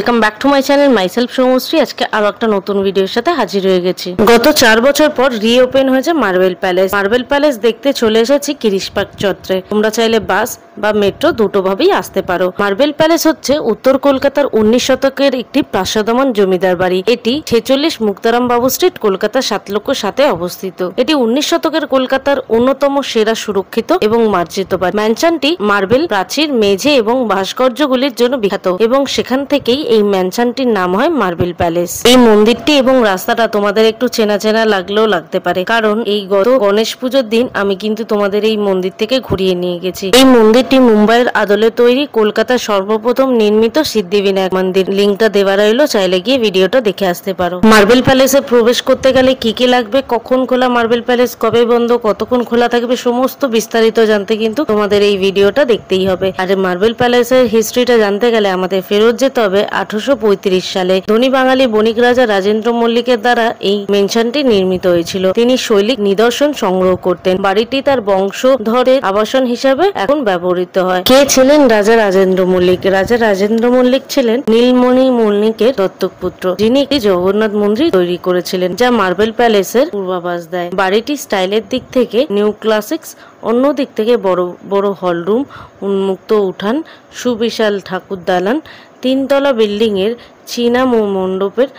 Welcome back to my channel myself Soumashree. আজকে আরো একটা নতুন ভিডিওর সাথে হাজির হয়ে গেছি। গত 4 বছর পর রিওপেন হয়েছে মার্বেল প্যালেস। মার্বেল প্যালেস দেখতে চলে এসেছি গিরিশ পার্ক চত্বরে। তোমরা চাইলে বাস বা মেট্রো দুটো ভাবেই আসতে পারো। মার্বেল প্যালেস হচ্ছে উত্তর কলকাতার 19 শতকের একটি প্রাসাদমান জমিদার বাড়ি। এটি 46 মুক্তারাম বাবু স্ট্রিট, কলকাতা 7,07,000 অবস্থিত। এটি 19 শতকের কলকাতার অন্যতম সেরা সুরক্ষিত এবং মার্জিত বাড়ি। ম্যানশনটি মার্বেল প্রাচীর, মেঝে এবং ভাস্কর্যগুলির জন্য বিখ্যাত এবং সেখান থেকেই এই ম্যানশনটির নাম হয় মার্বেল প্যালেস। এই মন্দিরটি এবং রাস্তাটা তোমাদের একটু চেনা চেনা লাগলেও লাগতে পারে, কারণ এই গত গণেশ পুজোর দিন আমি কিন্তু তোমাদের এই মন্দির থেকে ঘুরিয়ে নিয়ে গেছি। এই মন্দিরটি মুম্বাইয়ের আদলে তৈরি, কলকাতার সর্বপ্রথম নির্মিত সিদ্ধিবিনায়ক মন্দির। লিঙ্কটা দেওয়া রইলো, চাইলে গিয়ে ভিডিওটা দেখে আসতে পারো। মার্বেল প্যালেসে প্রবেশ করতে গেলে কি কি লাগবে, কখন খোলা মার্বেল প্যালেস, কবে বন্ধ, কতক্ষণ খোলা থাকবে, সমস্ত বিস্তারিত জানতে কিন্তু তোমাদের এই ভিডিওটা দেখতেই হবে। আর মার্বেল প্যালেসের হিস্ট্রিটা জানতে গেলে আমাদের ফেরত যেতে হবে 1835 সালে। ধনী বাঙালি বণিক রাজা রাজেন্দ্র মল্লিকের দ্বারা এই ম্যানশনটি নির্মিত হয়েছিল। তিনি শৈলিক নিদর্শন সংগ্রহ করতেন। বাড়িটি তার বংশধরের আবাসন হিসাবে এখন ব্যবহৃত হয়। কে ছিলেন রাজা রাজেন্দ্র মল্লিক? রাজা রাজেন্দ্র মল্লিক ছিলেন নীলমণি মল্লিকের দত্তক পুত্র, যিনি একটি জগন্নাথ মন্দির তৈরি করেছিলেন, যা মার্বেল প্যালেসের পূর্বাভাস দেয়। বাড়িটি স্টাইলের দিক থেকে নিউ ক্লাসিক্স, অন্য দিক থেকে বড় বড় হলরুম, উন্মুক্ত উঠান, সুবিশাল ঠাকুর দালান, 3 তলা বিল্ডিং এর চীনা মণ্ডপের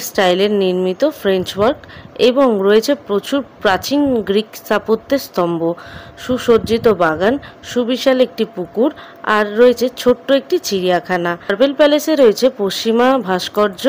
স্টাইলের নির্মিত ফ্রেঞ্চ ওয়ার্ক এবং রয়েছে প্রচুর প্রাচীন গ্রিক স্থাপত্যের স্তম্ভ, সুসজ্জিত বাগান, সুবিশাল একটি পুকুর, আর রয়েছে ছোট্ট একটি চিড়িয়াখানা। মার্বেল প্যালেসে রয়েছে পশ্চিমা ভাস্কর্য,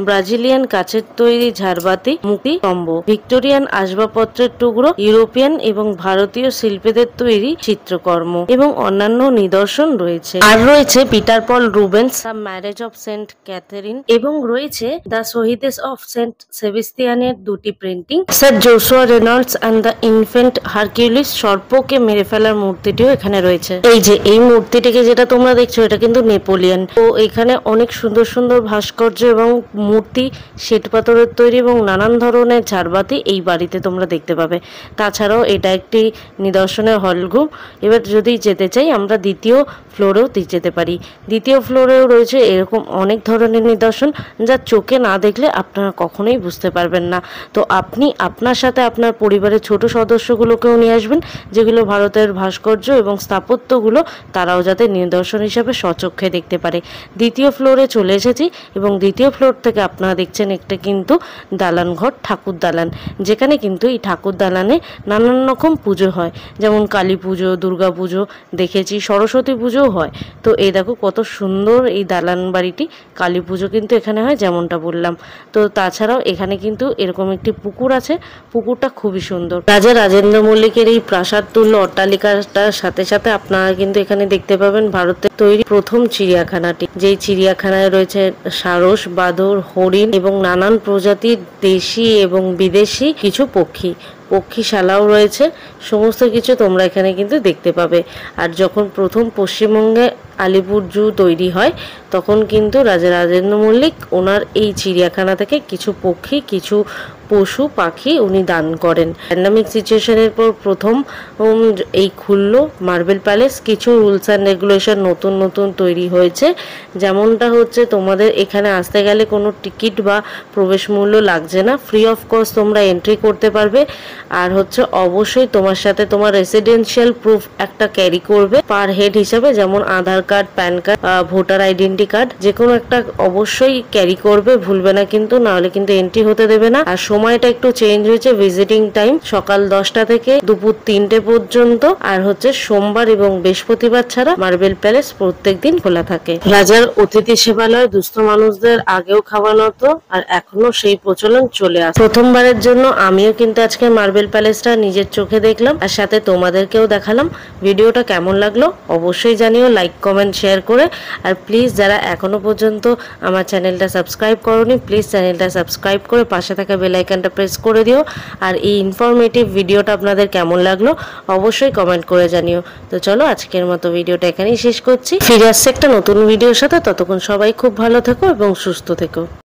ব্রাজিলিয়ান কাচের তৈরি ঝাড়বাতি, মুখী স্তম্ভ, ভিক্টোরিয়ান আসবাবপত্রের টুকরো, ইউরোপিয়ান এবং ভারতীয় শিল্পীদের তৈরি চিত্রকর্ম এবং অন্যান্য নিদর্শন রয়েছে। আর রয়েছে Peter Paul Rubens the marriage of Saint Catherine এবং রয়েছে দ্য শহীদেস অফ সেন্ট সেবাস্টিয়ানের দুটি printing. Sir Joshua Reynolds and the infant Hercules, সর্পকে মেরে ফেলার মূর্তিটিও এখানে রয়েছে। এই যে এই মূর্তিটিকে যেটা তোমরা দেখছো, এটা কিন্তু নেপোলিয়ন। তো এখানে অনেক সুন্দর সুন্দর ভাস্কর্য এবং মূর্তি, শ্বেত পাথরের তৈরি এবং নানান ধরনের ঝাড়বাতি এই বাড়িতে তোমরা দেখতে পাবে। তাছাড়াও এটা একটি নিদর্শনের হলরুম। এবার যদি যেতে চাই আমরা দ্বিতীয় ফ্লোরেও যেতে পারি। দ্বিতীয় ফ্লোরেও রয়েছে এরকম অনেক ধরনের নিদর্শন, যা চোখে না দেখলে আপনারা কখনোই বুঝতে পারবেন না। তো আপনি আপনার সাথে আপনার পরিবারের ছোট সদস্যগুলোকেও নিয়ে আসবেন, যেগুলো ভারতের ভাস্কর্য এবং স্থাপত্যগুলো তারাও যাতে নিদর্শন হিসাবে স্বচক্ষে দেখতে পারে। দ্বিতীয় ফ্লোরে চলে এসেছি এবং দ্বিতীয় ফ্লোর থেকে আপনারা দেখছেন একটা কিন্তু দালান ঘর, ঠাকুর দালান, যেখানে কিন্তু এই ঠাকুর দালানে নানান রকম পুজো হয়, যেমন কালী পুজো, দুর্গা পুজো দেখেছি, সরস্বতী পুজোও হয়। তো এই দেখো কত সুন্দর এই দালান বাড়িটি। কালী পুজো কিন্তু এখানে হয়, যেমনটা বললাম। তো তাছাড়াও এখানে কিন্তু এরকম একটি পুকুর আছে, পুকুরটা খুবই সুন্দর। রাজা রাজেন্দ্র মল্লিকের এই প্রাসাদ তুল্য অট্টালিকাটার সাথে সাথে আপনারা কিন্তু এখানে দেখতে পাবেন ভারতের তৈরি প্রথম চিড়িয়াখানাটি, যেই চিড়িয়াখানায় রয়েছে সারস, বাঁদর, হরিণ এবং নানান প্রজাতির দেশি এবং বিদেশি কিছু পক্ষীশালাও রয়েছে। সমস্ত কিছু তোমরা এখানে কিন্তু দেখতে পাবে। আর যখন প্রথম পশ্চিমবঙ্গে আলিপুর জু তৈরি হয়, তখন কিন্তু রাজা রাজেন্দ্র মল্লিক ওনার এই চিড়িয়াখানা থেকে কিছু পক্ষী, কিছু পশু পাখি উনি দান করেন। প্যান্ডামিক সিচুয়েশনের পর প্রথম এই খুললো মার্বেল প্যালেস। কিছু রুলস অ্যান্ড রেগুলেশন নতুন নতুন তৈরি হয়েছে, যেমনটা হচ্ছে তোমাদের এখানে আসতে গেলে কোনো টিকিট বা প্রবেশ মূল্য লাগছে না, ফ্রি অফ কস্ট তোমরা এন্ট্রি করতে পারবে। আর হচ্ছে অবশ্যই তোমার সাথে তোমার রেসিডেন্সিয়াল প্রুফ একটা ক্যারি করবে পার হেড হিসাবে, যেমন Aadhaar card, PAN card, voter identity card, যে কোনো একটা অবশ্যই ক্যারি করবে, ভুলবে না কিন্তু, নাহলে কিন্তু এন্ট্রি হতে দেবে না। আর সময়টা একটু চেঞ্জ হয়েছে, ভিজিটিং টাইম সকাল 10টা থেকে দুপুর 3টে পর্যন্ত, আর হচ্ছে সোমবার এবং বৃহস্পতিবার ছাড়া মার্বেল প্যালেস প্রত্যেকদিন খোলা থাকে। রাজার অতিথি সেবালয় দুস্থ মানুষদের আগেও খাওয়ানো হতো, আর এখনো সেই প্রচলন চলে আসে। প্রথমবারের জন্য আমিও কিন্তু আজকে মার্বেল প্যালেসটা নিজের চোখে দেখলাম, আর সাথে তোমাদেরকেও দেখালাম। ভিডিওটা কেমন লাগলো অবশ্যই জানিও, লাইক, কমেন্ট, শেয়ার করে। আর প্লিজ যারা এখনো পর্যন্ত আমার চ্যানেলটা সাবস্ক্রাইব করোনি, প্লিজ চ্যানেলটা সাবস্ক্রাইব করে পাশে থাকা বেল আইকনটা প্রেস করে দিও। আর এই ইনফরমেটিভ ভিডিওটা আপনাদের কেমন লাগলো অবশ্যই কমেন্ট করে জানিও। তো চলো আজকের মতো ভিডিওটা এখানেই শেষ করছি, ফিরে আসছে একটা নতুন ভিডিওর সাথে। ততক্ষণ সবাই খুব ভালো থেকো এবং সুস্থ থেকো।